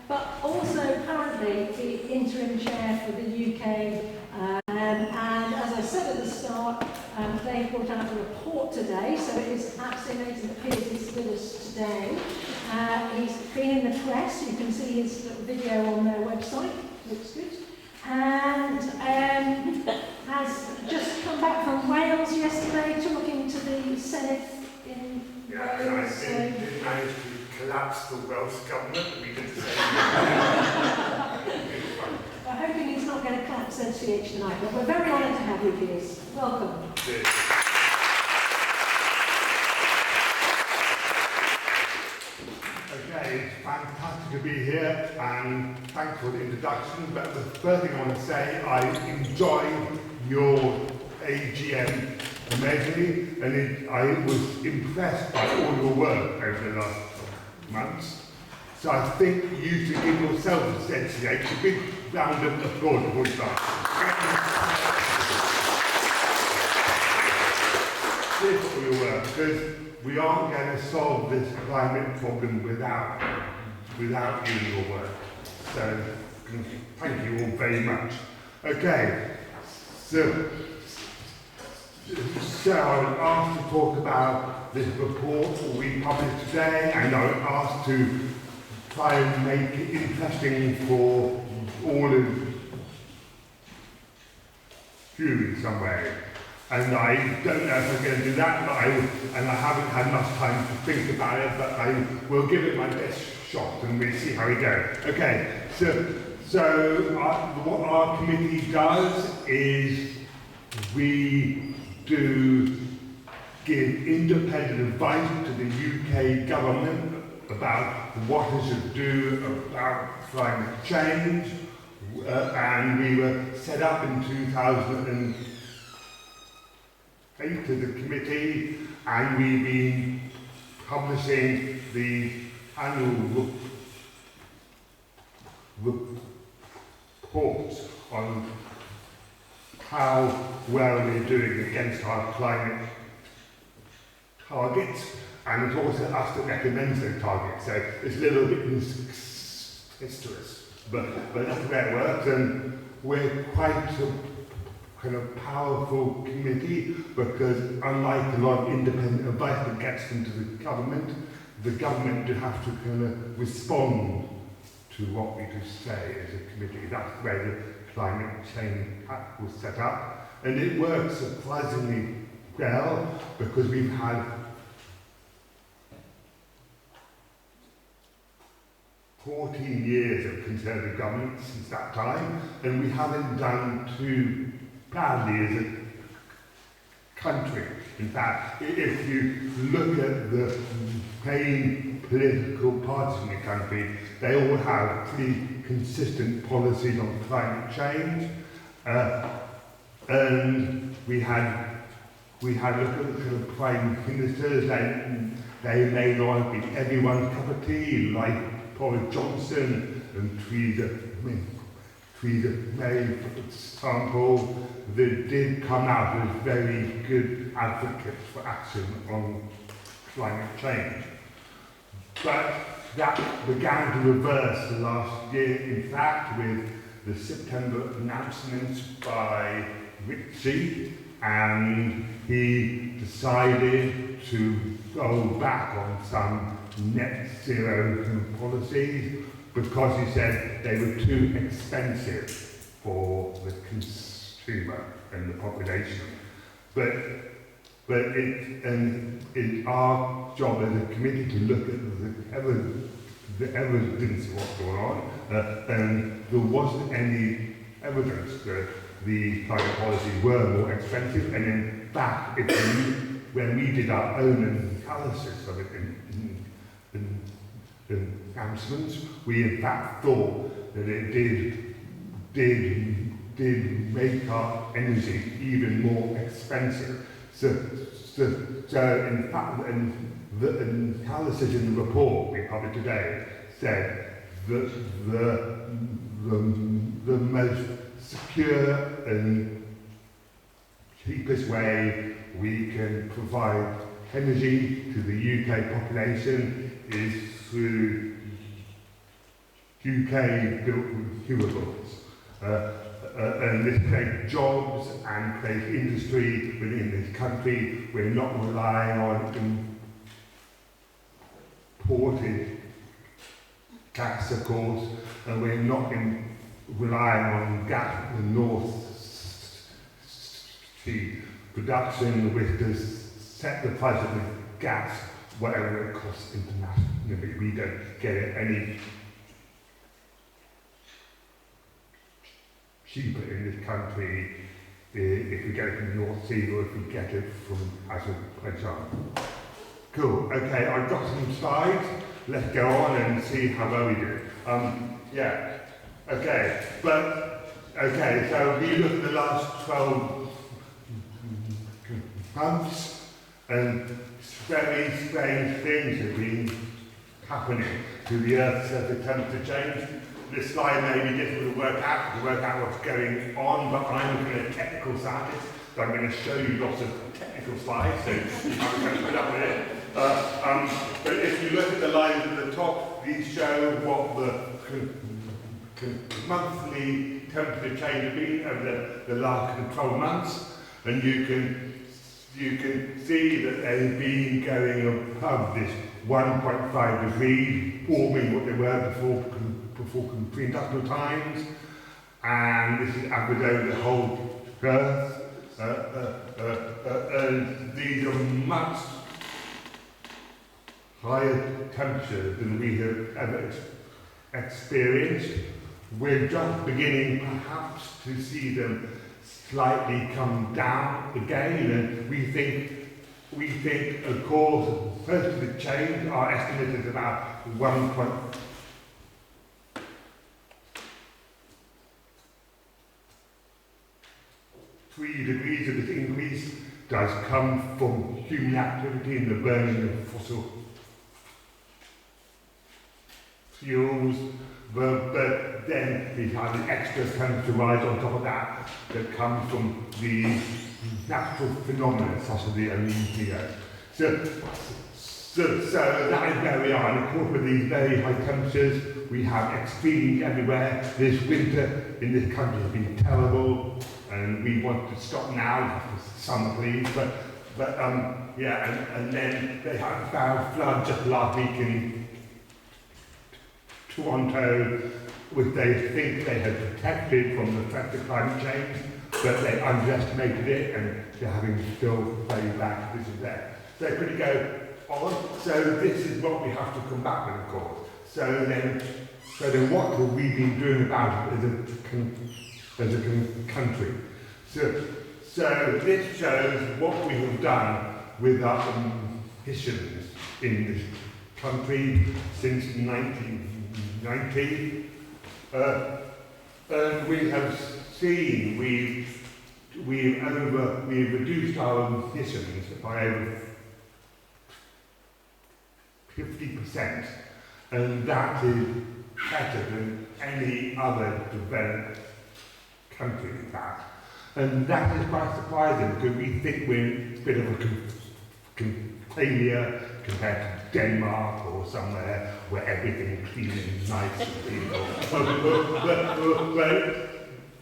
but also currently the Interim Chair for the UK. And as I said at the start, they brought out a report today, so it is absolutely amazing that Piers is with us today. He's been in the press, you can see his little video on their website, looks good. And has just come back from Wales yesterday, talking to the Senate in Wales. Yeah, I did manage to collapse the Welsh government, we did the same. We're hoping he's not going to collapse NCH tonight, but we're very honoured to have you, Piers. Welcome. Cheers. Okay, it's fantastic to be here, and thanks for the introduction. But the first thing I want to say, I enjoyed your AGM amazingly, and I was impressed by all your work over the last months. So I think you should give yourselves essentially a big round of applause before we start. Cheers for your work, because we aren't going to solve this climate problem without you and your work. So thank you all very much. Okay, so I was asked to talk about this report we published today, and I was asked to try and make it interesting for all of you in some way. And I don't know if I'm going to do that, but I haven't had much time to think about it, but I will give it my best shot and we'll see how we go. Okay, so what our committee does is we do give independent advice to the UK government about what it should do about climate change, and we were set up in 2008 as a committee, and we've been publishing the annual reports on how well we're doing against our climate targets, and it's also us that recommends those targets, so it's a little bit incestuous, but that's the way it works, and we're quite a kind of powerful committee, because unlike a lot of independent advice that gets into the government do have to kind of respond to what we just say as a committee. That's the way the Climate Change Act was set up, and it works surprisingly well, because we've had 14 years of Conservative government since that time, and we haven't done too badly as a country. In fact, if you look at the main political parties in the country, they all have pretty consistent policies on climate change, and we had look at the Prime Ministers, they may not be everyone's cup of tea, like Boris Johnson and Theresa May, for example, that did come out as very good advocates for action on climate change. But that began to reverse last year, in fact, with the September announcements by Ritchie, and he decided to go back on some net zero policies, because he said they were too expensive for the consumer and the population. But it's our job as a committee to look at the evidence of what's going on, and there wasn't any evidence that the climate policies were more expensive, and in fact, when we did our own analysis of it in announcements, we in fact thought that it did make our energy even more expensive. So in fact, the analysis in the report we published today said that the most secure and cheapest way we can provide energy to the UK population is through UK built renewables. And this creates jobs and creates industry within this country. We're not relying on imported gas, of course, and we're not relying on gas in the North Sea production, which does set the price of the gas whatever it costs internationally. We don't get it any cheaper in this country if we get it from the North Sea or if we get it from Azerbaijan. Cool, okay, I've got some slides. Let's go on and see how well we do. Yeah, okay, so we look at the last 12 months and very strange things have been happening to the Earth's surface temperature change. This slide may be difficult to work out what's going on, but I'm a technical scientist, so I'm going to show you lots of technical slides, so you have to put up with it. But if you look at the lines at the top, these show what the monthly temperature change has been over the last 12 months, and you can see that they've been going above this 1.5 degrees, warming what they were before pre-industrial times, and this is average over the whole Earth. And these are much higher temperatures than we have ever experienced. We're just beginning perhaps to see them slightly come down again, and we think of course first of the change, our estimate is about 1.3 degrees of this increase does come from human activity and the burning of fossil fuels, but then we have an extra temperature rise on top of that that comes from the natural phenomena such as the El Niño. So that is where we are, and of course with these very high temperatures we have extremes everywhere. This winter in this country has been terrible, and we want to stop now for summer please, but yeah, and then they had a bad flood just last week in Toronto, which they think they had protected from the effect of climate change, but they underestimated it, and they're having still very bad this is there. So could you go on? So this is what we have to combat with, of course. So then what have we been doing about it as a country? So this shows what we have done with our emissions in this country since 1990. And we have seen we've reduced our emissions by over 50%, and that is better than any other developed country in fact. And that is quite surprising because we think we're a bit of a failure compared to Denmark or somewhere where everything is clean and nice and beautiful.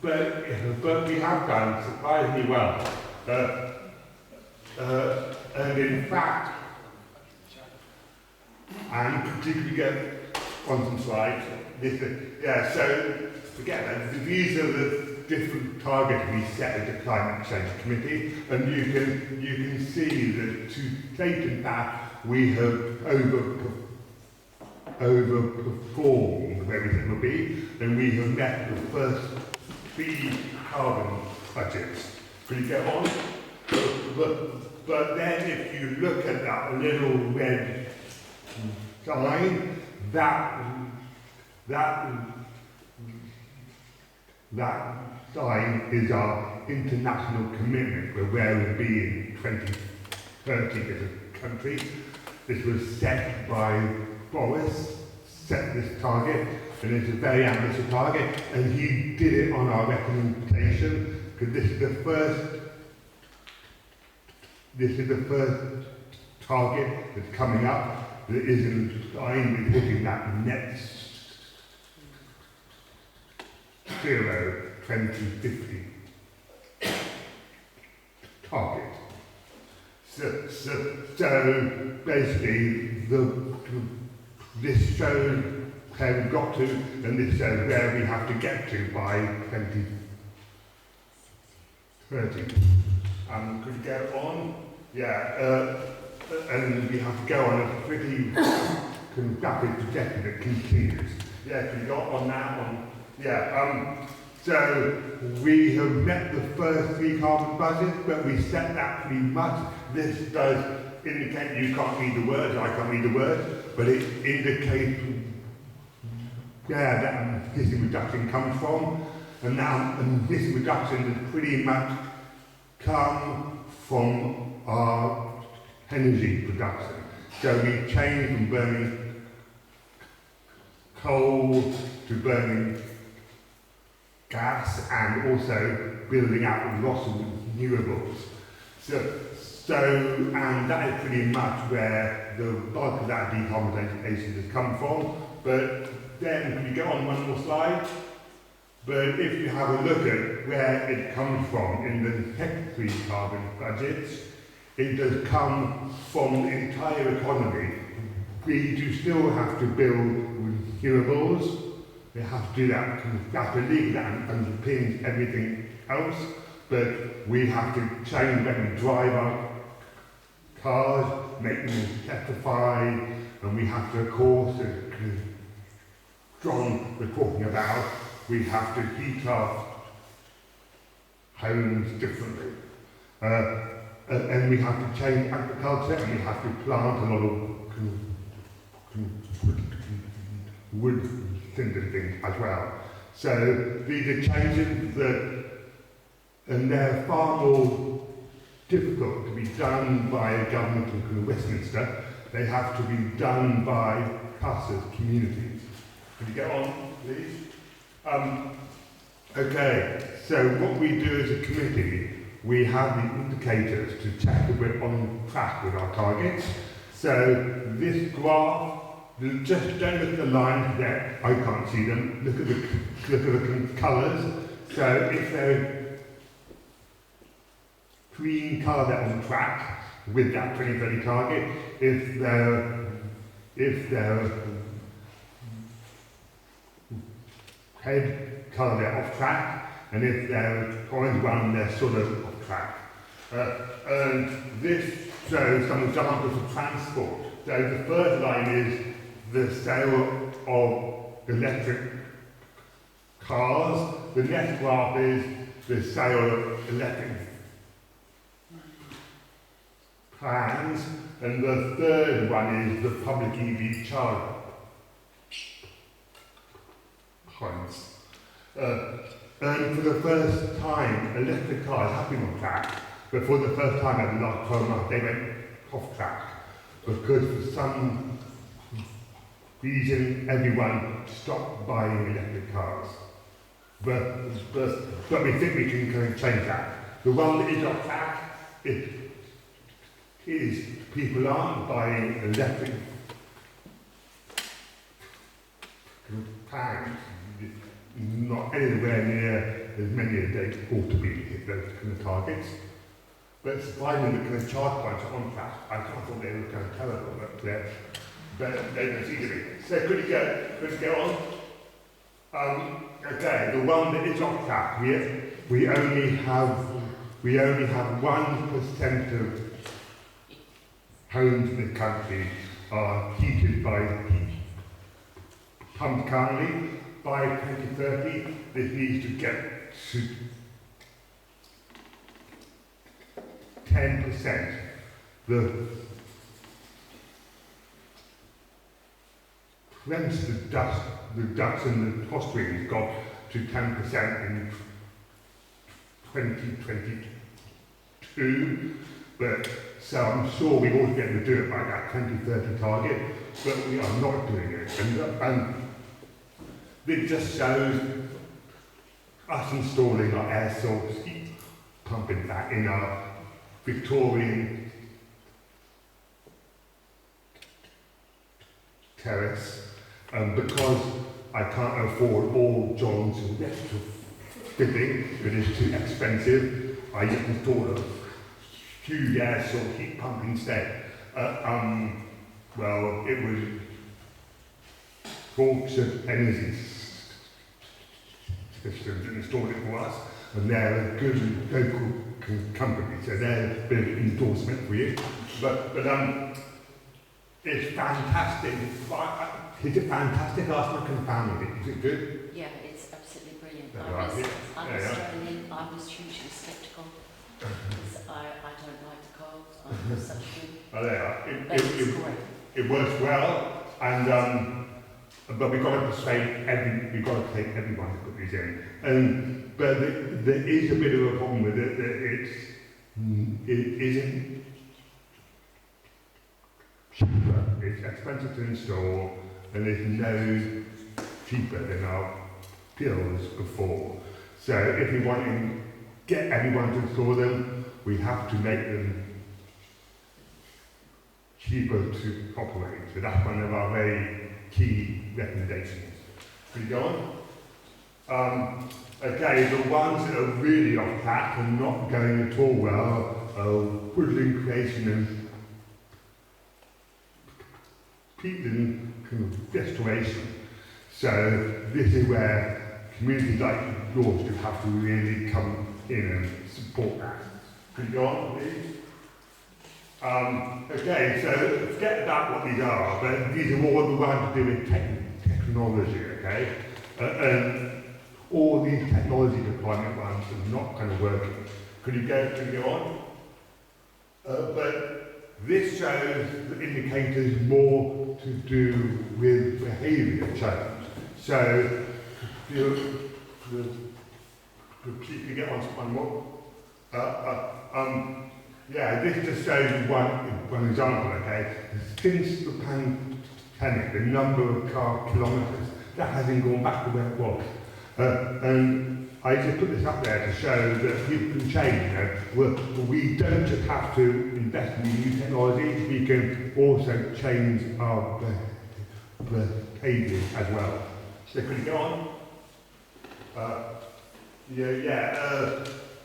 But we have done surprisingly well. And in fact, and did we get on some slides? Yeah, so forget that. These are the different targets we set as the Climate Change Committee, and you can see that to date in fact we have overperformed where we think we'll be, and we have met the first 3 carbon budgets. Could you get on? But then if you look at that little red sign, that sign is our international commitment. We're where we'll be in 2030 as a country. This was set by Boris, set this target, and it's a very ambitious target, and he did it on our recommendation, because this is the first target that's coming up that is in line with hitting that net zero 2050 target. So basically, this shows where we've got to, and this shows where we have to get to by 2030. Could we go on? Yeah, and we have to go on a pretty rapid trajectory that continues. Yeah, can we go on that one? Yeah, so we have met the first 3 carbon budgets, but we set that pretty much. This does indicate, you can't read the words, I can't read the words, but it indicates where that emission reduction comes from. And now emission reduction has pretty much come from our energy production. So we changed from burning coal to burning gas and also building out lots of renewables. And that is pretty much where the bulk of that decarbonisation has come from. But then, can we go on one more slide? But if you have a look at where it comes from in the next 3 carbon budgets, it does come from the entire economy. We do still have to build renewables. We have to do that, that's the legal that underpins everything else, but we have to change when we drive our cars, make them electrified, and we have to, of course, as John was talking about, we have to heat our homes differently. And we have to change agriculture, and we have to plant a lot of wood and things as well. So these are changes that, and they're far more difficult to be done by a government in Westminster. They have to be done by us as communities. Can you get on, please? Okay, so what we do as a committee, we have the indicators to check that we're on track with our targets. So this graph, just don't look at the lines there, I can't see them, look at the colours. So if they're green colour, they're on track with that 2030 target. If they're red colour, they're off track, and if they're orange one, they're sort of off track. And this shows some examples of transport. So the first line is the sale of electric cars. The next graph is the sale of electric plans, and the third one is the public EV charge points. And for the first time, electric cars have been on track, but for the first time in the last 12 months, they went off track because for some reason, everyone stopped buying electric cars. But we think we can kind of change that. The one that is off track is people aren't buying electric cars. Not anywhere near as many as they ought to be to hit those kind of targets. But surprisingly, the kind of charge points are on track. I thought they were kind of terrible, but they don't seem to be. So could you go on? Okay, the one that is off track, we only have 1% of homes in the country are heated by heat pumps currently. By 2030, this needs to get to 10%. The reduction in the fostering has got to 10% in 2022, but so I'm sure we ought to be able to do it by that 2030 target, but we are not doing it. And it just shows us installing our air source heat pump in that in our Victorian terrace, because I can't afford all John's retrofitting, it is too expensive. I just installed a few air source heat pump instead. Well, it was Yorkshire Energy Systems that installed it for us, and they're a good local company, so they're a bit of endorsement for you. But it's fantastic. Is it fantastic? Ask my family. Is it good? Yeah, it's absolutely brilliant. Right. I was thrown in, I was hugely sceptical. Because I don't like the cold. I'm such a good. Oh, there you are. But it's great. It works well, and but we've got to persuade everyone to put these in. But there is a bit of a problem with it that it isn't cheaper. It's expensive to install, and it's no cheaper than our bills before. So if we want to get everyone to install them, we have to make them cheaper to operate. So that's one of our very key recommendations. Can you go on? Okay, the ones that are really off track and not going at all well are woodland creation and peatland kind of restoration. So this is where communities like yours do have to really come in and support that. Can you go on, please? Okay, so forget about what these are, but these are all the ones to do with technology, okay? And all these technology deployment ones are not kind of working. Could you go on? But this shows the indicators more to do with behaviour change. So, please get on to one more. Yeah, this just shows one example, okay? Since the pandemic, the number of car kilometres, that hasn't gone back to where it was. And I just put this up there to show that people can change. We don't just have to invest in new technology, we can also change our behaviour as well. So could you go on?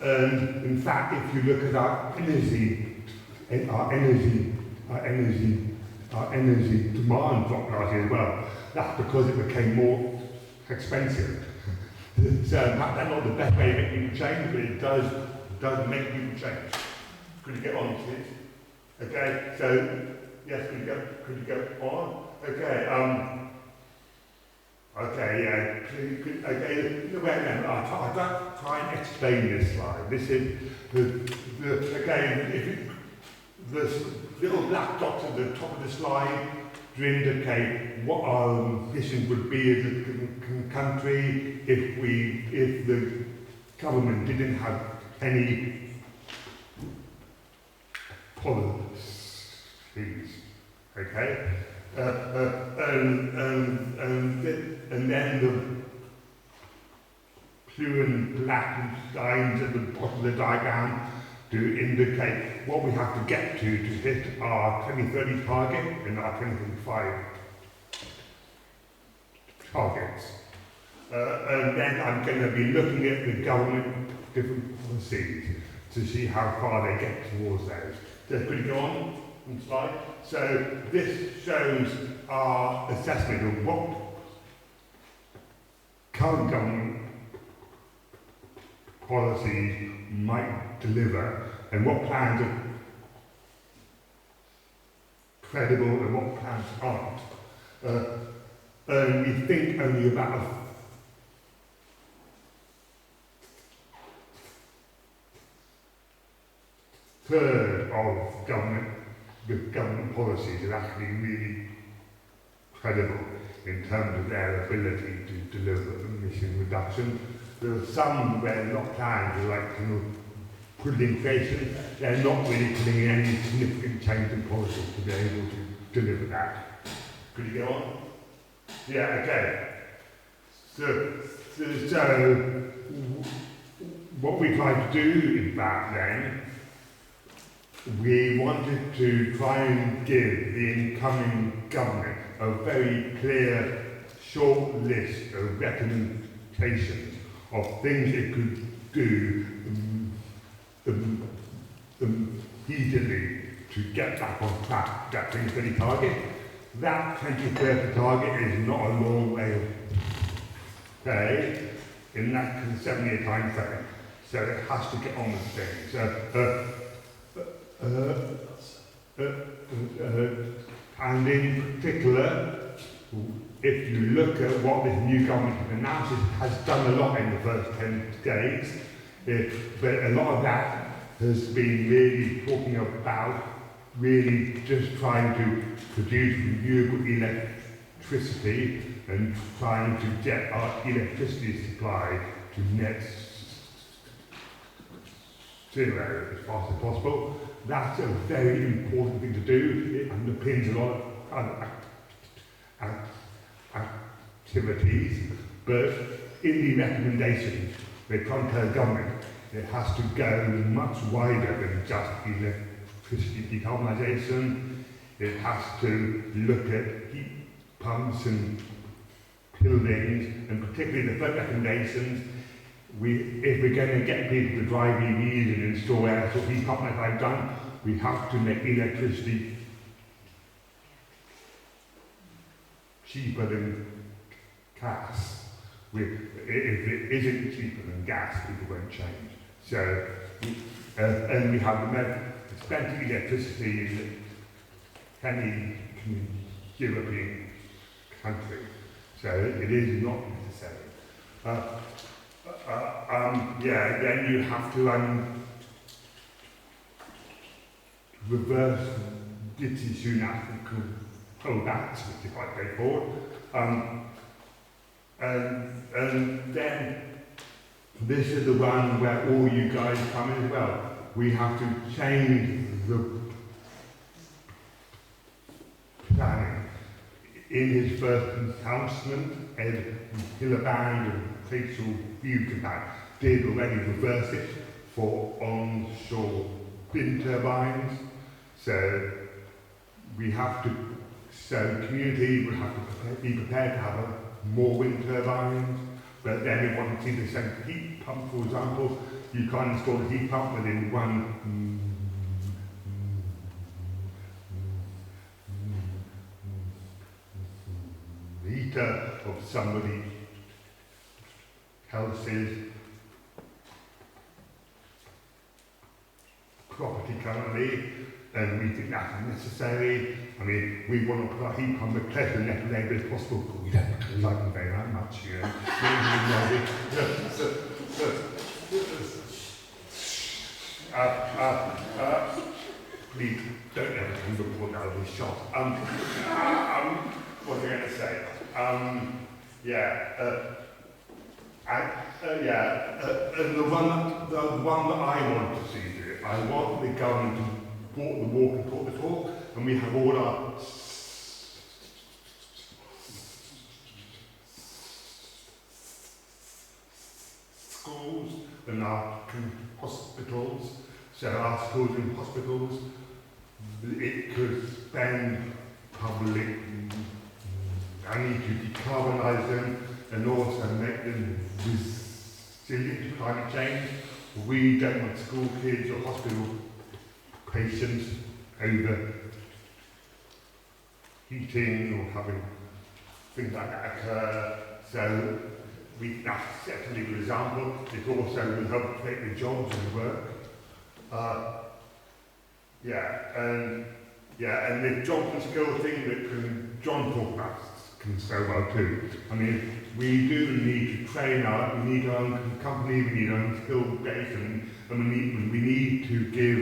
In fact, if you look at our energy demand dropped last year as well, that's because it became more expensive. So that's not the best way to make people change, but it does make people change. Could you get on, please? Okay, so yes, could you go on? Okay, okay, yeah. Okay, wait a minute. I'll try and explain this slide. This is the little black dots at the top of the slide to indicate what our mission would be as a country if the government didn't have any policies. Okay. And then the blue and black lines at the bottom of the diagram to indicate what we have to get to hit our 2030 target and our 2035 targets. And then I'm going to be looking at the government different policies to see how far they get towards those. So could you go on slide? So this shows our assessment of what current government policies might deliver and what plans are credible and what plans aren't. And we think only about a third of government policies are actually really credible in terms of their ability to deliver emission reduction. There are some where they're not planned, like putting inflation, they're not really putting in any significant change in policy to be able to deliver that. Could you go on? Yeah, okay. So what we tried to do, in fact, then, we wanted to try and give the incoming government a very clear short list of recommendations of things it could do immediately to get back on track, that 2030 target. That 2030 target is not a long way away in that 7-year time frame. So it has to get on with things. And in particular, if you look at what this new government has announced, it has done a lot in the first 10 days, but a lot of that has been really talking about really just trying to produce renewable electricity and trying to get our electricity supply to net zero as fast as possible. That's a very important thing to do. It underpins a lot of other activities, but in the recommendations, they try and tell the government it has to go much wider than just electricity decarbonisation. It has to look at heat pumps and buildings, and particularly the third recommendations. If we're going to get people to drive EVs and install air source heat pumps like I've done, we have to make electricity cheaper than gas. If it isn't cheaper than gas, people won't change. So, and we have the most expensive electricity in any European country. So it is not necessary. Then you have to reverse Ditsy Sunak and control that, which is quite straightforward. And then this is the one where all you guys come in as well. We have to change the planning. In his first announcement, Ed Miliband and Rachel Buchanan did already reverse it for onshore wind turbines. So we have to, so community would have to be prepared to have more wind turbines, but then we want to see the same heat pump, for example. You can't install a heat pump within 1 meter of somebody else's property currently, and we think that's necessary. I mean, we want to put our heat pump as close to net labor as possible, but we don't like them very much, you know. Please don't ever come to report out of this shot. What was I going to say? And the one that I want to see do it, I want the government to walk the walk and talk the talk, and we have all our schools and our hospitals. So our schools and hospitals, it could spend public money to decarbonise them and also make them resilient to climate change. We don't want school kids or hospital patients over heating or having things like that occur. So that's a legal example. It also will help create the jobs and the work. And the job and skill thing that John talked about can so well too. I mean, we do need to train we need our own company, we need our own skill base, and we need to give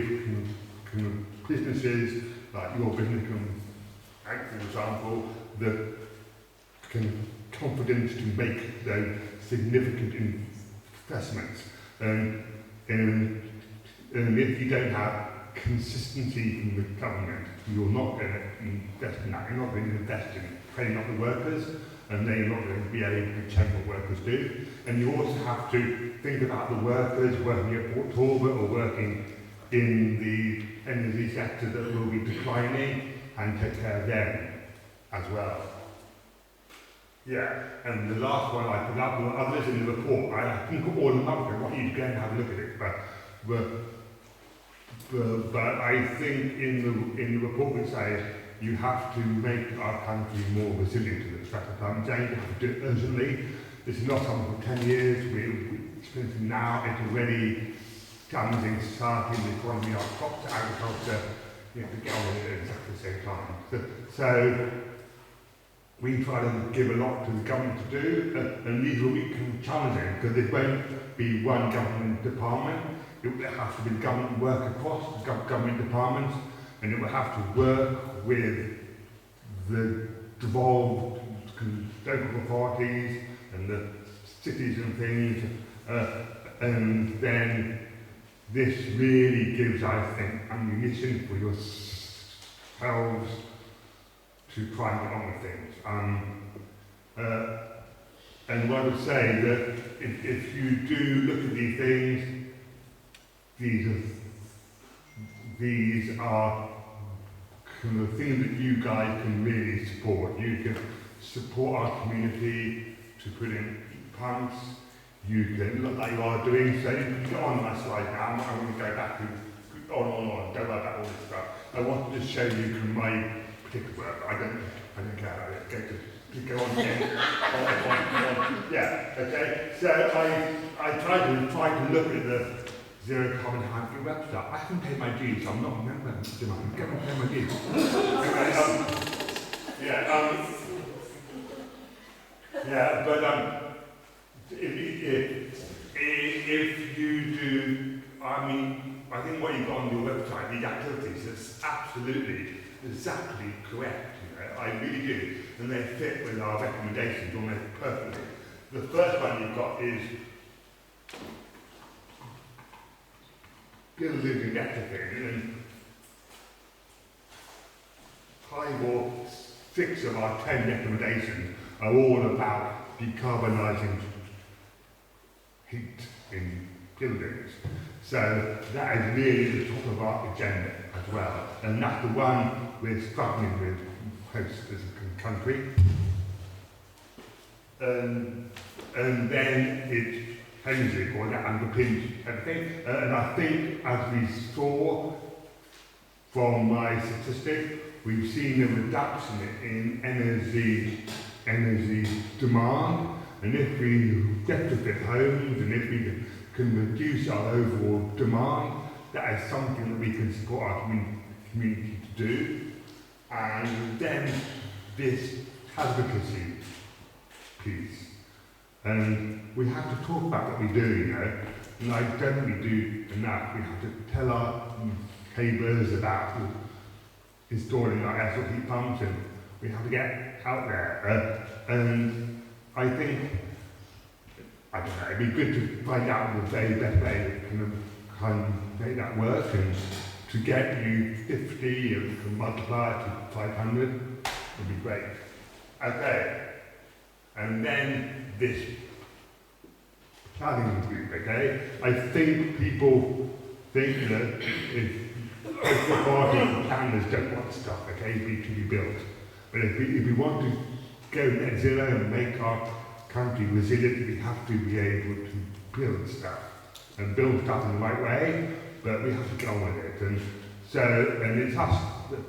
businesses like your business, for example, the confidence to make those significant investments. And if you don't have consistency from the government, you're not going to invest in that. You're not going to invest in training up the workers, and they're not going to be able to change what workers do. And you also have to think about the workers working at Port Talbot or working in the energy sector that will be declining, and take care of them as well. Yeah, and the last one I put up, well, others in the report, I can put all of them up there. I want you to go and have a look at it, but I think in the report we say you have to make our country more resilient to the threat of climate change. You have to do it urgently. This is not something for 10 years. We're experiencing now. It's already damaging society, the economy, our crops, agriculture. You have to get on with it at exactly the same time. So we try to give a lot to the government to do, and these will be challenging because there won't be one government department. It will have to be government work across the government departments, and it will have to work with the devolved local authorities and the cities and things, and then this really gives, I think, ammunition for yourselves to try and get on with things. And what I would say that if you do look at these things, these are kind of things that you guys can really support. You can support our community to put in heat pumps. You can look like you are doing. So you can go on my slide now. I'm going to go back and on. Don't worry about all this stuff. I want to just show you my particular work. I don't care about it. Go on again. Yeah. Okay. So I try to look at the zero carbon hydrogen website. I haven't paid my dues, so I'm not a member. I'm going to pay my dues. If you do, I mean, I think what you've got on your website, the activities, is absolutely exactly correct. I really do, and they fit with our recommendations almost perfectly. The first one you've got is building and retrofitting, and 5 or 6 of our 10 recommendations are all about decarbonising heat in buildings. So that is really the top of our agenda as well, and that's the one we're struggling with most as a country. And then it's energy, or that underpins everything. And I think, as we saw from my statistic, we've seen a reduction in energy demand. And if we retrofit homes, and if we can reduce our overall demand, that is something that we can support our community to do. And then this advocacy piece. And we have to talk about what we do, and I don't think we do enough. We have to tell our neighbours about installing our air source heat pumps, and we have to get out there. And I think, I don't know, it'd be good to find out the very best way that can make that work, and to get you 50 and you can multiply it to 500 would be great. Okay. And then this planning group, okay? I think people think that if the party planners don't want stuff, okay, to be built. But if we want to go net zero and make our country resilient, we have to be able to build stuff. And build stuff in the right way, but we have to get on with it. And so, and it's us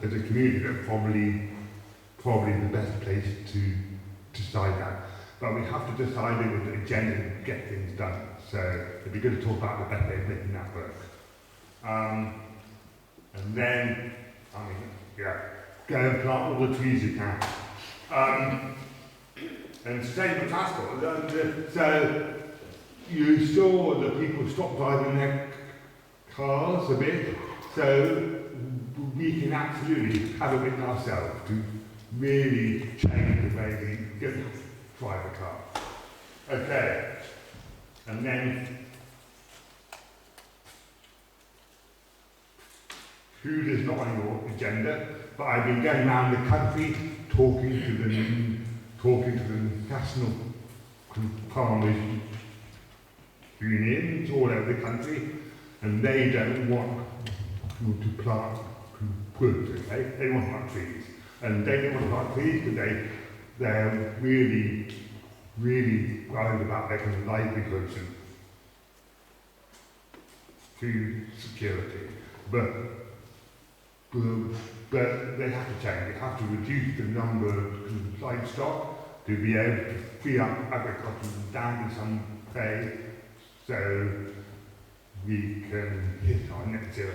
as a community that probably the best place to decide that. But we have to decide it with the agenda and get things done. So it'd be good to talk about the best way of making that work. And then, go and plant all the trees you can. And sustainable transport. So you saw that people stopped driving their cars a bit. So we can absolutely have a bit ourselves to really change the way we drive a car. Okay. And then food is not on your agenda, but I've been going around the country talking to the national farmers unions all over the country, and they don't want to plant wood, okay? They want to plant trees. And they don't want to plant trees because they're really, really worried about their kind of livelihoods and food security. But they have to change. They have to reduce the number of livestock to be able to free up agriculture down to some pay, so we can hit our net zero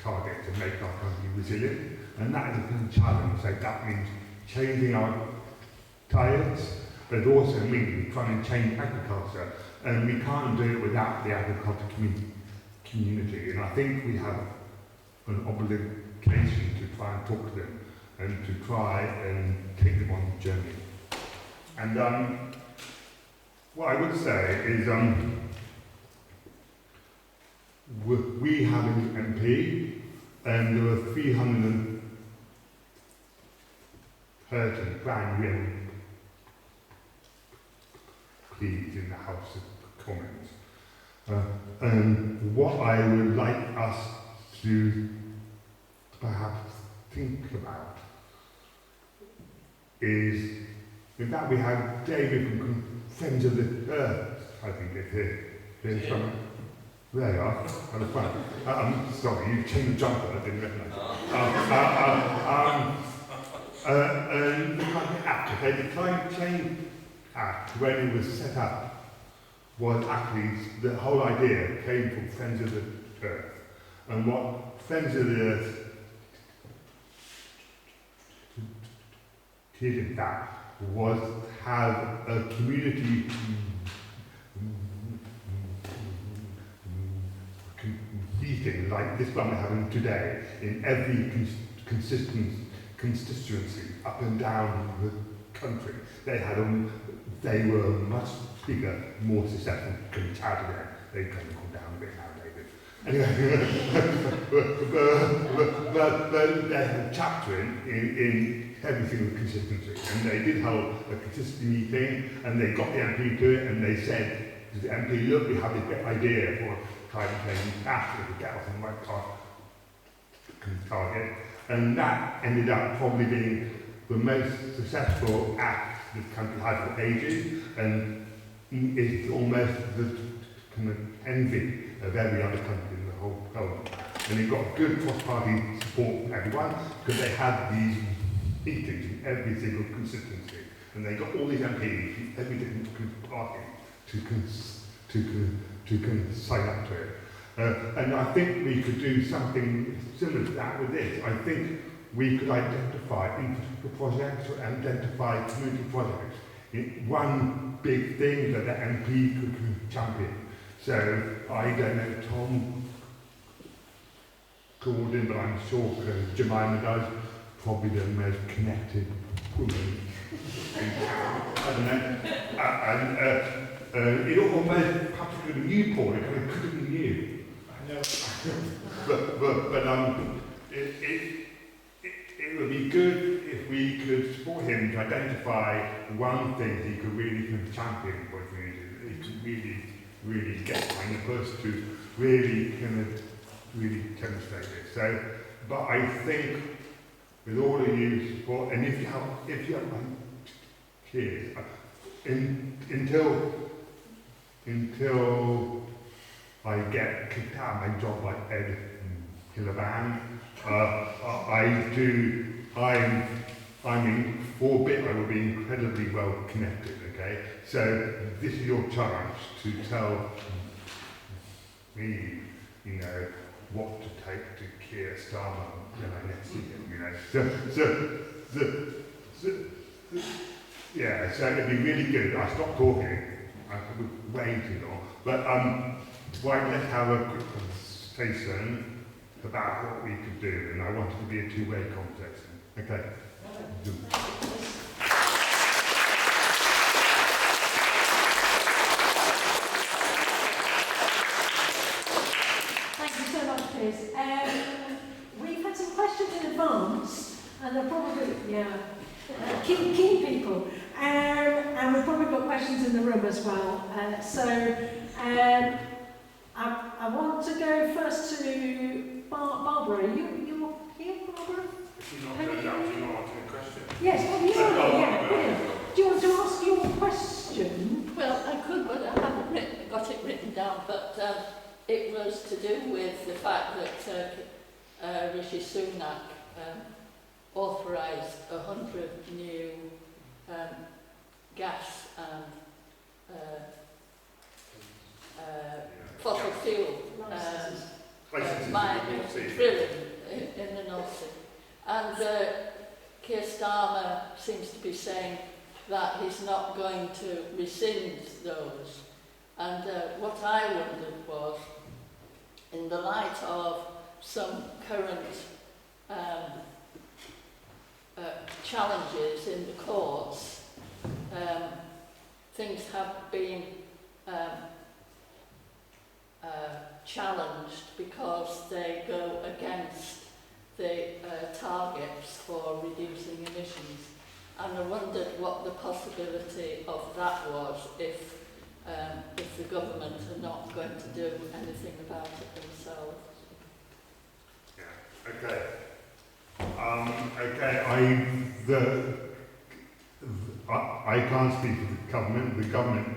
target to make our country resilient. And that is a kind of challenge. So that means changing our diets, but it also means trying to change agriculture. And we can't do it without the agriculture community. And I think we have an obligation to try and talk to them and to try and take them on the journey. And what I would say is we have an MP and there were 330 brand new MPs in the House of Commons. And what I would like us to perhaps think about is that we have David from Friends of the Earth, I think it's here. There's some, there you are, at the front. Sorry, you changed the jumper, I didn't recognise it. The Climate Act, okay, the Climate Change Act, when it was set up, was actually, the whole idea came from Friends of the Earth. And what Friends of the Earth did in that was have a community meeting like this one we're having today in every constituency up and down the country. They were much bigger, more successful than Chad again. They've kind of gone down a bit now, David. Anyway, but they had a chapter in every single constituency, and they did hold a consistency meeting, and they got the MP to it, and they said to the MP, look, we have this great idea for climate change act to get us on the right target, and that ended up probably being the most successful act this country has for ages, and it's almost the kind of envy of every other country in the whole world. And it got good cross-party support from everyone because they had these meetings in every single constituency, and they got all these MPs from every different party to sign up to it. And I think we could do something similar to that with this. I think we could identify infrastructure projects or identify community projects. One big thing that the MP could champion. So I don't know Tom Gordon, but I'm sure Jemima does. Probably the most connected woman in town. I don't know. And it almost perhaps could have been you, Paul. It could have been you. I know. but it would be good if we could support him to identify one thing he could really champion for the community. He could really get behind the push to really demonstrate this. So, but I think with all of you support, and if you have kids, until I get kicked out of my job like Ed Hilleban, I'm in 4-bit, I will be incredibly well connected, okay? So this is your chance to tell me, you know, what to take to Keir Starmer when I next see him, you know. Yeah, so it'd be really good. I stopped talking, I was way too long, but let's have a quick conversation about what we could do, and I want it to be a two-way conversation. Okay. Thank you so much, Piers. We've had some questions in advance, and they're probably, keen people. And we've probably got questions in the room as well. I want to go first to Barbara. You're here, Barbara? She's not answering a question. Yes, well, you are. Yeah, brilliant. Do you want to ask your question? Well, I could, but I haven't got it written down. But it was to do with the fact that Rishi Sunak authorised 100 new gas and fossil fuel drilling in the North Sea. And Keir Starmer seems to be saying that he's not going to rescind those. And what I wondered was, in the light of some current challenges in the courts, things have been challenged because they go against the targets for reducing emissions. And I wondered what the possibility of that was if the government are not going to do anything about it themselves. Yeah. Okay. I can't speak for the government. The government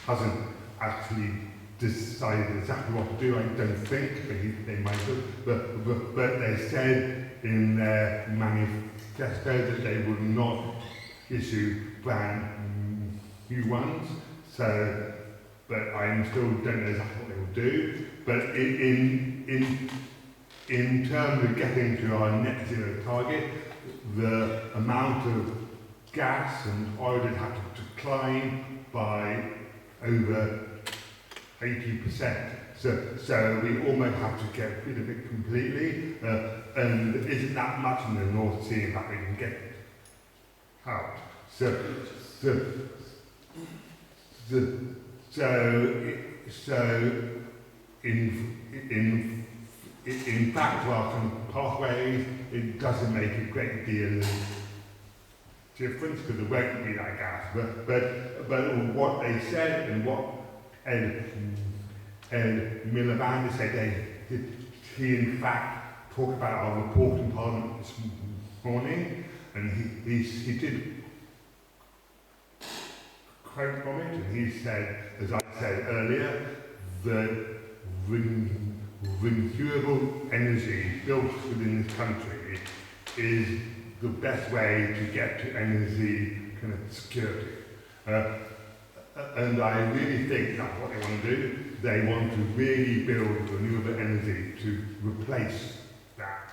hasn't actually decided exactly what to do. I don't think they might have, but they said in their manifesto that they would not issue brand new ones. So, but I still don't know exactly what they will do. But in terms of getting to our net zero target, the amount of gas and oil would have to decline by over 80%. So we almost have to get rid of it completely, and there isn't that much in the North Sea that we can get out. So in fact, our pathways, it doesn't make a great deal of difference because there won't be that gas. But what they said and what Ed Miliband said, he in fact talked about our report in Parliament this morning, and he did quote from it, and he said, as I said earlier, that renewable energy built within this country is the best way to get to energy kind of security. And I really think that's what they want to do. They want to really build renewable energy to replace that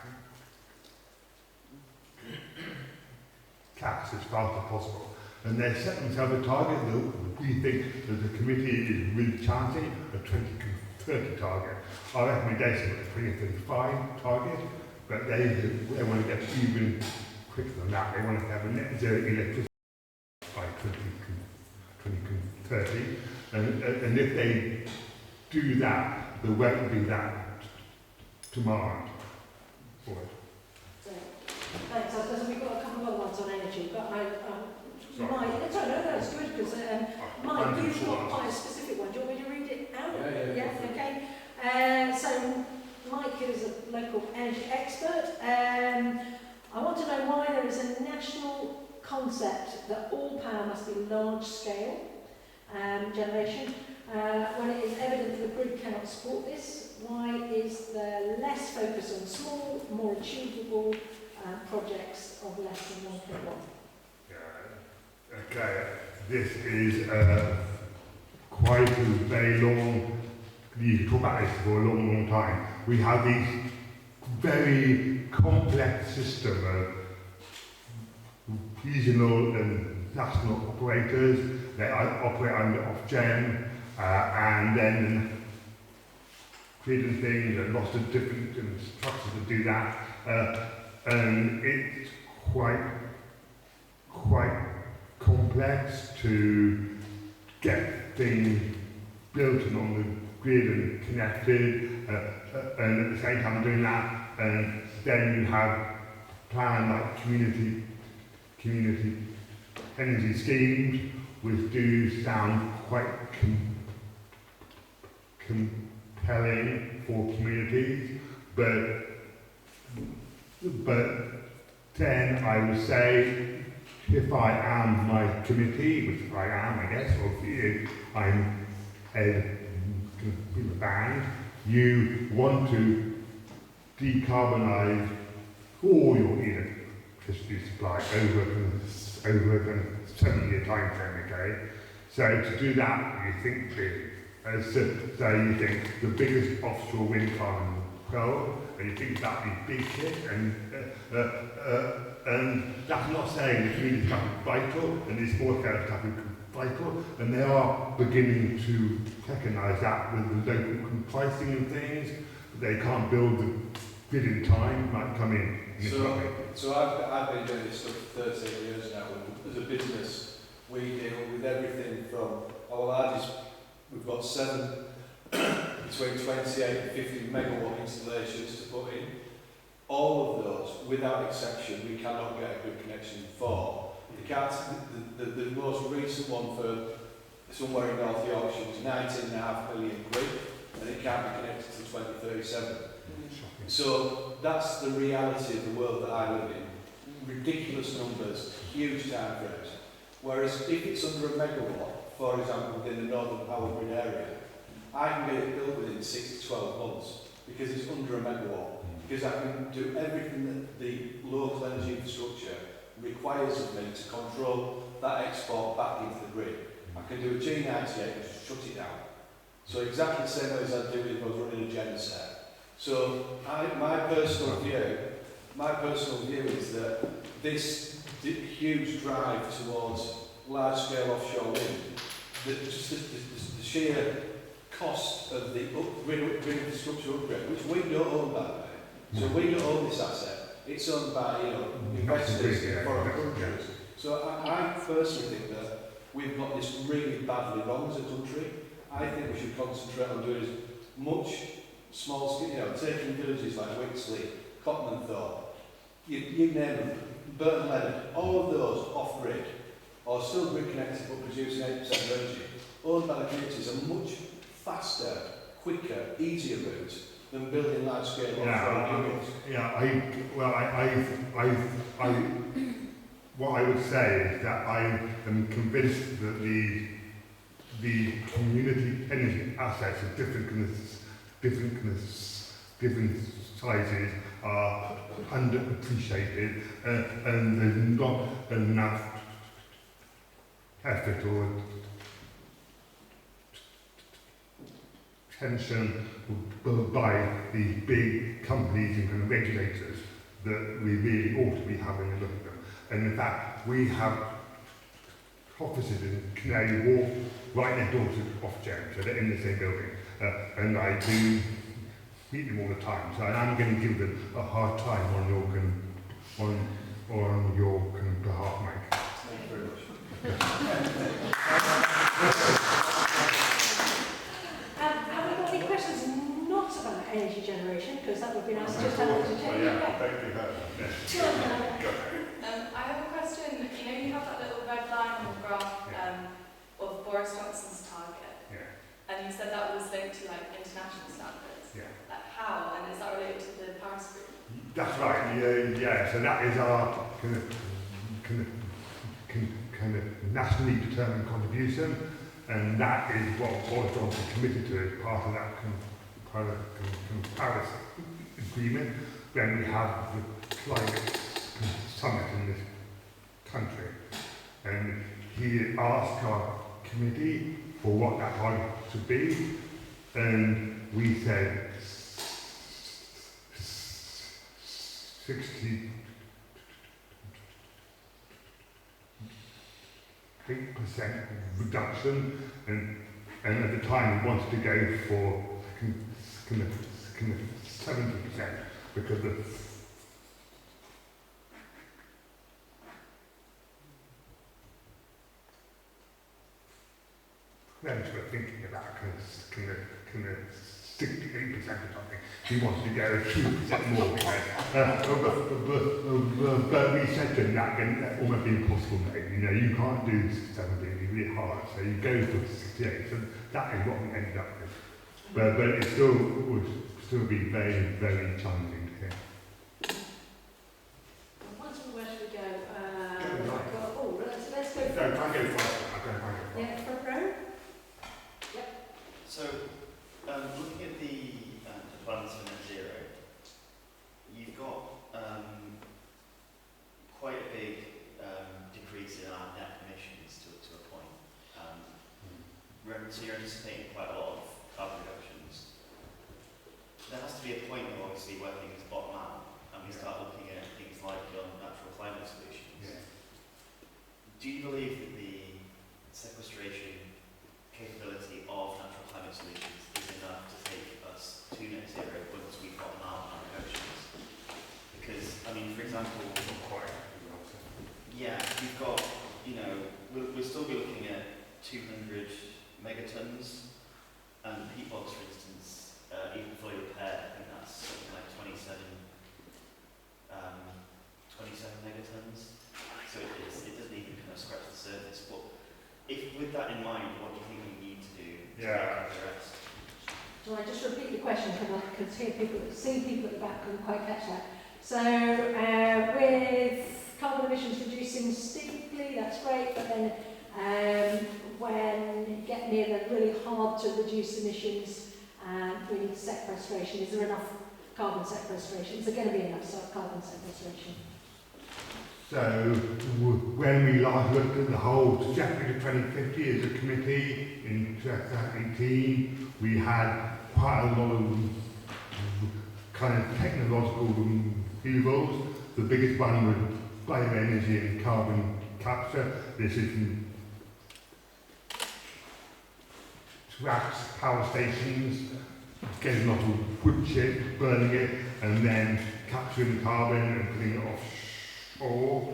gas as fast as possible. And they set themselves a target that we think that the committee is really chancing, a 2030 target. Our recommendation was a 2035 target, but they want to get even quicker than that. They want to have a net zero electricity by 2030. And if they do that, there won't be that demand for it. So, thanks. I suppose we've got a couple of other ones on energy, but Sorry. It's good because Mike, you've got quite a specific one. Do you want me to read it out? Yeah, okay. So Mike is a local energy expert. I want to know why there is a national concept that all power must be large scale generation, when it is evident that the grid cannot support this. Why is there less focus on small, more achievable projects of less than 1 kilowatt? Okay, this is quite a very long, you can talk about this for a long, long time. We have these very complex system of regional and national operators. They operate under Ofgem, and then creating things and lots of different structures to do that. And it's quite complex to get things built and on the grid and connected, and at the same time doing that, and then you have plans like community energy schemes, which do sound quite compelling for communities, but then I would say if I am my committee, which I am, I guess, or for you, I'm head of the band, you want to decarbonise all your electricity supply over the 7-year time frame, okay? So to do that, you think big. So you think the biggest offshore wind farm in the world, and you think that'd be big shit, and that's not saying the community stuff is vital, and the small scale stuff is vital, and they are beginning to recognise that with the local pricing and things. They can't build the grid in time, might come in. So I've been doing this stuff for 13 years now, and as a business, we deal with everything from our largest, we've got 7 between 28 and 50 megawatt installations to put in. All of those, without exception, we cannot get a good connection for. The most recent one for somewhere in North Yorkshire was 19.5 million quid, and it can't be connected to 2037. So that's the reality of the world that I live in. Ridiculous numbers, huge time frames. Whereas if it's under a megawatt, for example, within the northern power grid area, I can get it built within 6 to 12 months because it's under a megawatt. Because I can do everything that the local energy infrastructure requires of me to control that export back into the grid. I can do a G98 and just shut it down. So exactly the same way as I'd do if I was running a genset. So my personal view is that this huge drive towards large-scale offshore wind, the sheer cost of the grid infrastructure upgrade, which we don't own, by the way. So we don't own this asset. It's owned by investors in foreign countries. So I personally think that we've got this really badly wrong as a country. I think we should concentrate on doing as much small scale, taking villages like Wixley, Cotmanthorpe, you name them, Burton Leonard, all of those off-grid, or still grid connected but producing 8% energy, owned by the communities, a much faster, quicker, easier route than building large-scale offshore units. What I would say is that I am convinced that the community energy assets of different sizes are underappreciated, and there's not enough effort or attention by the big companies and kind of regulators that we really ought to be having a look at them. And in fact, we have offices in Canary Wharf right next door to Ofgem, so they're in the same building. And I do meet them all the time, so I'm going to give them a hard time on your behalf, Mike. Thank you very much. Have we got any questions not about energy generation? Because that would be nice just to have a change. Thank you. I have a question. You know, you have that little red line on the graph of Boris Johnson's target, and you said that was linked to like international standards. Like how, and is that related to the Paris Group? That's right. Yeah. So that is our kind of nationally determined contribution, and that is what Boris Johnson committed to as part of that Paris agreement when we have the climate summit in this country. And he asked our committee for what that target should be, and we said 68% reduction, and at the time we wanted to go for 70% because the French were thinking about kind of 68% or something. He wanted to go 2% more. But we said to him that almost be impossible, mate. You know, you can't do 70, it's really hard. So you go for 68. So that is what we ended up with. But it still would still be very, very challenging to hear. Where should we go? We've got So, looking at the plans for net zero, you've got quite a big decrease in our net emissions to a point. So you're anticipating quite a lot of carbon reductions. There has to be a point, though, obviously, where things bottom out and we start looking at things like natural climate solutions. Yeah. Do you believe that the sequestration capability of natural climate solutions is enough to take us to net zero once we bottom out our reductions? Because, I mean, for example, yeah, we've got, you know, we'll still be looking at 200 megatons, and heat box, for instance, even fully repaired, I think that's something like 27 megatons. So it doesn't even kind of scratch the surface. But if, with that in mind, what do you think we need to do to make up the rest? So I just repeat the question because I could see people at the back couldn't quite catch that. So with carbon emissions reducing steeply, that's great, but then when you get near the really hard to reduce emissions, we need sequestration. Is there enough carbon sequestration? Is there going to be enough carbon sequestration? So when we last looked at the whole trajectory to 2050 as a committee in 2018, we had quite a lot of kind of technological upheavals. The biggest one was bioenergy and carbon capture. This is traps, power stations, getting a lot of wood chip, burning it, and then capturing the carbon and putting it offshore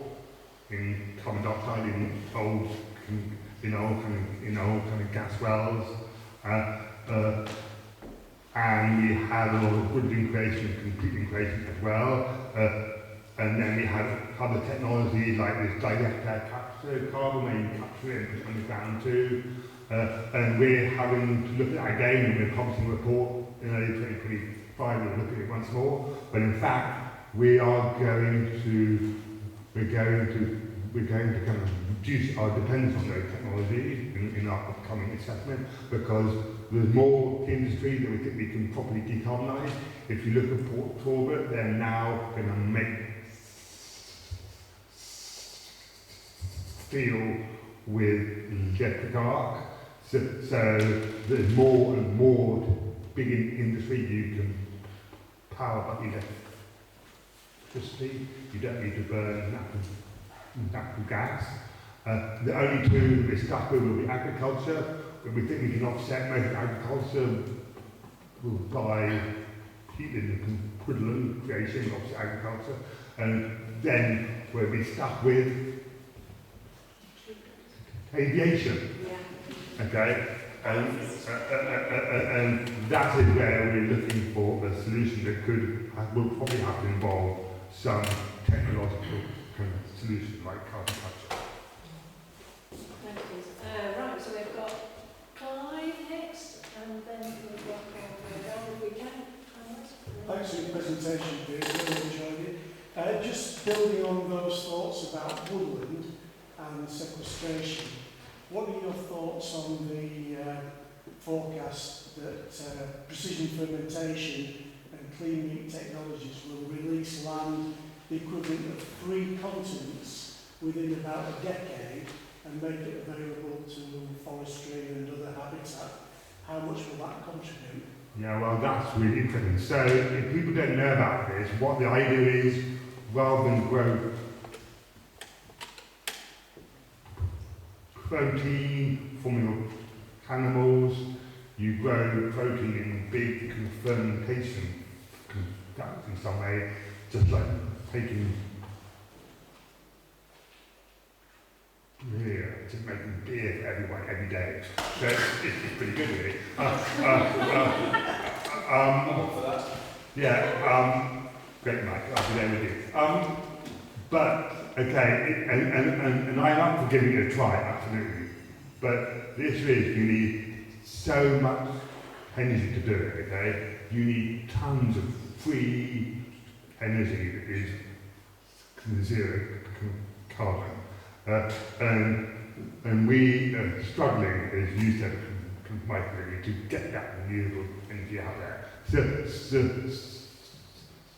in carbon dioxide in old kind of gas wells. And we had a lot of wood creation and concrete creation as well. And then we had other technologies like this direct air capture carbon, where you capture it and put it on the ground too. And we're having to look at that again, and we're publishing a report in early 2025. We'll look at it once more. But in fact, we're going to kind of reduce our dependence on those technologies in our upcoming assessment, because there's more industry that we think we can properly decarbonise. If you look at Port Talbot, they're now going to make steel with electric arc. So there's more and more big industry you can power by electricity. You don't need to burn natural gas. The only two we're stuck with will be agriculture, but we think we can offset most of agriculture by heating and equivalent creation of agriculture, and then we'll be stuck with aviation. Yeah. Okay, and that is where we're looking for a solution that will probably have to involve some technological kind of solution like carbon capture. Thank you. Right, so we've got Clive next, and then we've got if we can. Thanks for your presentation, Piers. Really enjoyed it. Just building on those thoughts about woodland and sequestration, what are your thoughts on the forecast that precision fermentation and clean meat technologies will release land the equivalent of 3 continents within about a decade and make it available to forestry and other habitat? How much will that contribute? Yeah, well, that's really interesting. So, if people don't know about this, what the idea is, rather than grow protein from your animals, you grow protein in big fermentation ducts in some way, just like taking beer, just making beer for everyone every day. So it's pretty good, really. I'm up for that. Yeah, great, Mike. I'll be there with you. But okay, and I'm up for giving it a try, absolutely. But the issue is you need so much energy to do it. Okay, you need tons of free energy that is zero carbon. And we are struggling, as you said, microgrid to get that renewable energy out there.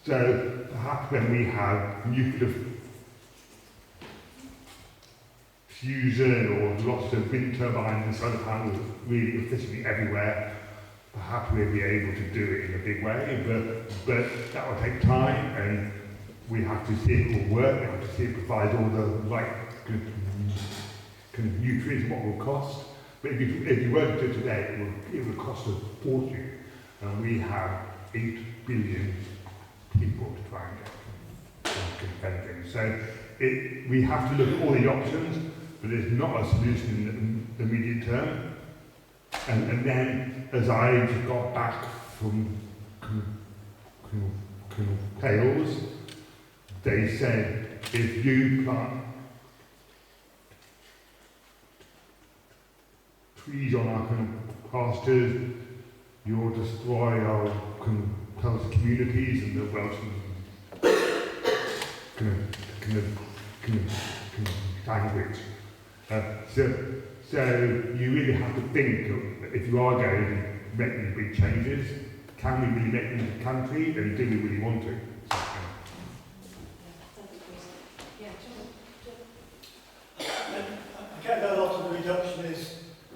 So perhaps when we have nuclear fusion or lots of wind turbines and solar panels really efficiently everywhere, perhaps we'll be able to do it in a big way, but that will take time, and we have to see it all work, we have to see it provide all the right kind of nutrients, what it will cost. But if you were to do it today, it would cost a fortune, and we have 8 billion people to try and get benefit. So we have to look at all the options, but it's not a solution in the immediate term. And then, as I just got back from Tales, they said, if you plant trees on our pastures, you'll destroy our communities and the Welsh language. So you really have to think of, if you are going to make these big changes, can we really make them in the country, and do we really want to? I get that a lot of the reduction is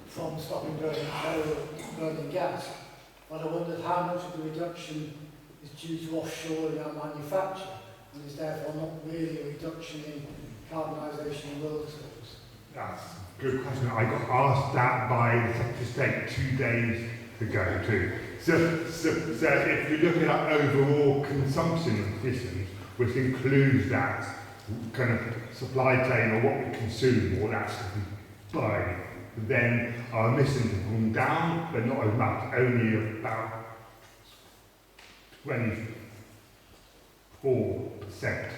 from stopping burning coal and burning gas, but I wondered how much of the reduction is due to offshoring our manufacture, and is therefore not really a reduction in carbonisation in world terms. That's a good question. I got asked that by the Secretary of State 2 days ago too. So if you look at our overall consumption of emissions, which includes that kind of supply chain or what we consume or actually buy, then our emissions have gone down, but not as much, only about 24%.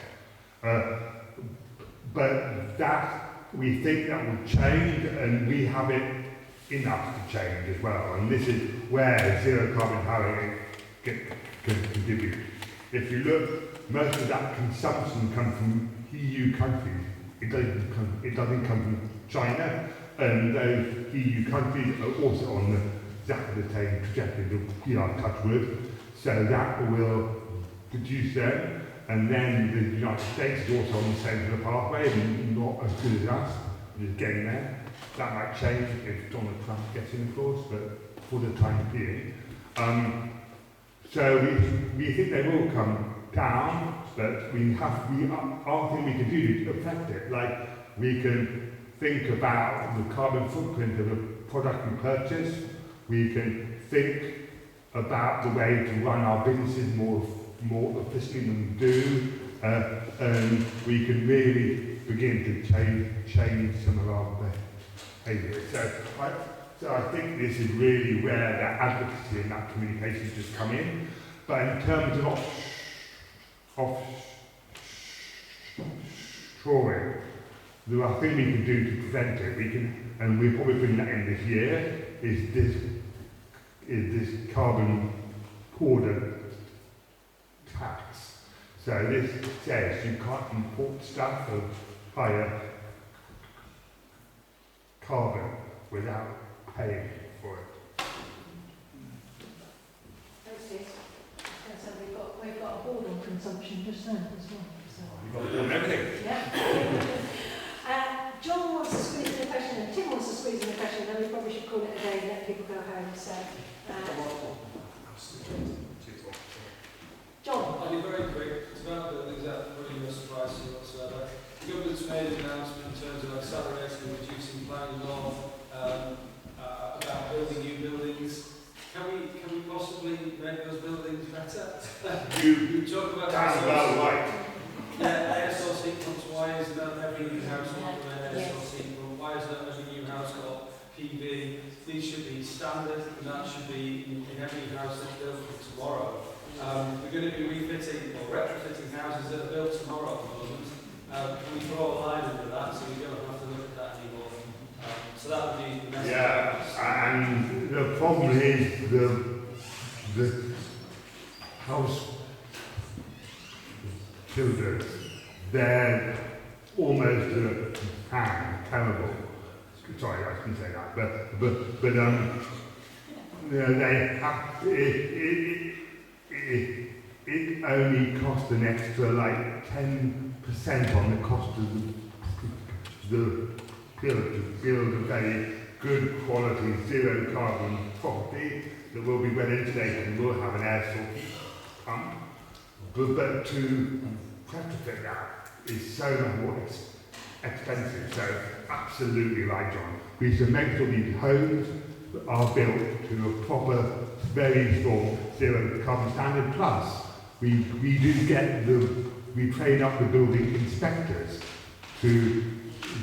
But that, we think that will change, and we have it enough to change as well. And this is where zero carbon power can contribute. If you look, most of that consumption comes from EU countries. It doesn't come from China, and those EU countries are also on exactly the same trajectory that we are in touch with. So that will produce them. And then the United States is also on the same sort of pathway, and not as good as us, just getting there. That might change if Donald Trump gets in, of course, but for the time being. So we think they will come down, but our thing we can do to affect it. Like, we can think about the carbon footprint of a product we purchase. We can think about the way to run our businesses more efficiently than we do, and we can really begin to change some of our behaviour. So I think this is really where that advocacy and that communication just come in. But in terms of offshoring, there are things we can do to prevent it. And we're probably putting that in this year, is this carbon border tax. So this says you can't import stuff of higher carbon without paying for it. Okay. So we've got a board on consumption just then as well. So. You've got to do everything. Yeah. John wants to squeeze in a question, and Tim wants to squeeze in a question, then we probably should call it a day and let people go home. So, John. I'll be very quick. It's about buildings that really no surprise to you whatsoever. The government's made an announcement in terms of accelerating and reducing planning law about building new buildings. Can we possibly make those buildings better? You talk about right. Yeah, air source heat pumps. Why is not every new house got an air source heat pump? Why is not every new house got PV? These should be standard, and that should be in every house that's built for tomorrow. We're going to be refitting or retrofitting houses that are built tomorrow at the moment. Can we draw a line under that so we don't have to look at that anymore? So that would be the message. Yeah, and the problem is the house builders, they're almost terrible. Sorry, I shouldn't say that, but they have, it only costs an extra like 10% on the cost of the build a very good quality zero carbon property that will be well insulated and will have an air source heat pump. But to retrofit that is so much more expensive. So absolutely right, John. We should make sure these homes are built to a proper, very strong zero carbon standard. Plus, we do get we train up the building inspectors to,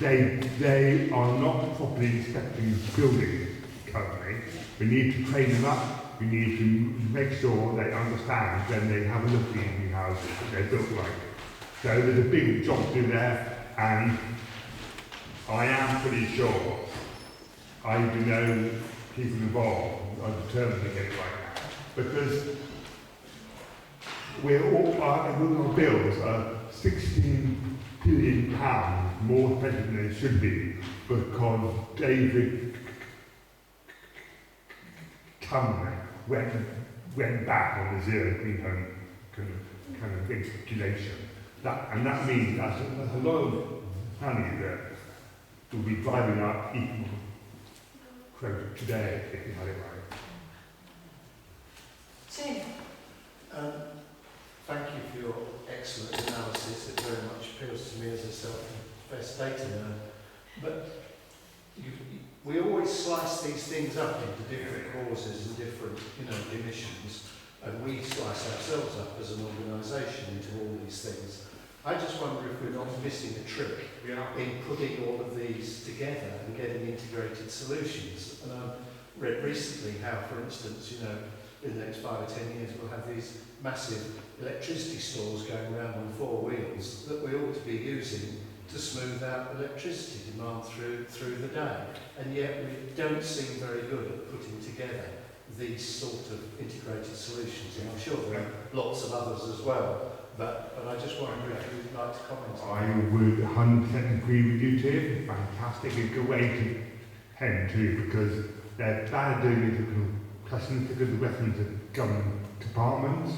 they are not properly inspecting buildings currently. We need to train them up. We need to make sure they understand when they have a look at these new houses that they're built right. So there's a big job to do there, and I am pretty sure, I know people involved are determined to get it right now, because our bills are £16 billion more expensive than they should be, because David Cameron went back on the zero green home kind of regulation. That means that's a lot of money that will be driving up equal credit today, if you had it right. Tim. Thank you for your excellent analysis. It very much appeals to me as a self-professed data nerd. But we always slice these things up into different causes and different, emissions, and we slice ourselves up as an organisation into all these things. I just wonder if we're not missing a trick in putting all of these together and getting integrated solutions. And I read recently how, for instance, in the next 5 or 10 years we'll have these massive electricity stores going around on 4 wheels that we ought to be using to smooth out electricity demand through the day. And yet we don't seem very good at putting together these sort of integrated solutions. And I'm sure there are lots of others as well. But I just wonder if you'd like to comment on that. I would 100% agree with you, Tim. Fantastic. It's a good way to head too, because they're bad at doing it questions because the Westminster of government departments,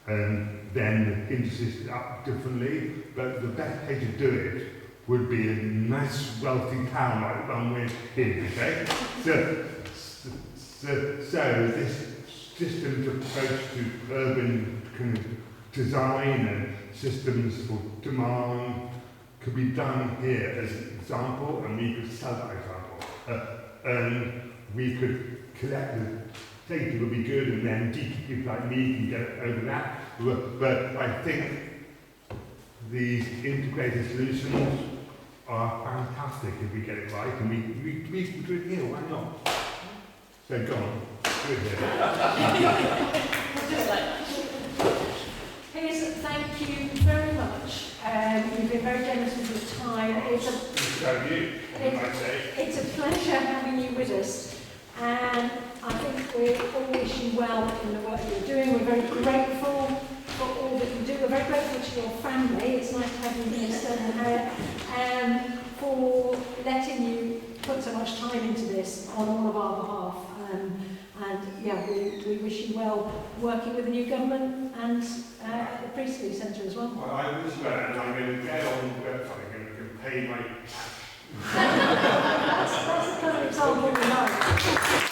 and then the industry is up differently. But the best way to do it would be a nice, wealthy town like the one we're in, okay? So this systems approach to urban kind of design and systems for demand could be done here as an example, and we could sell that example. And we could collect the data would be good, and then people like me can get over that. But I think these integrated solutions are fantastic if we get it right, and we can do it here, why not? So go on, do it here. Piers, thank you very much. You've been very generous with your time. It's a pleasure having you with us, and I think we all wish you well in the work you're doing. We're very grateful for all that you do. We're very grateful to your family. It's nice to have you here, Stone and for letting you put so much time into this on all of our behalf. And yeah, we wish you well working with the new government and at the Priestley Centre as well. Well, I wish well, and I'm going to get on the website and pay my tax. That's the kind of example we like.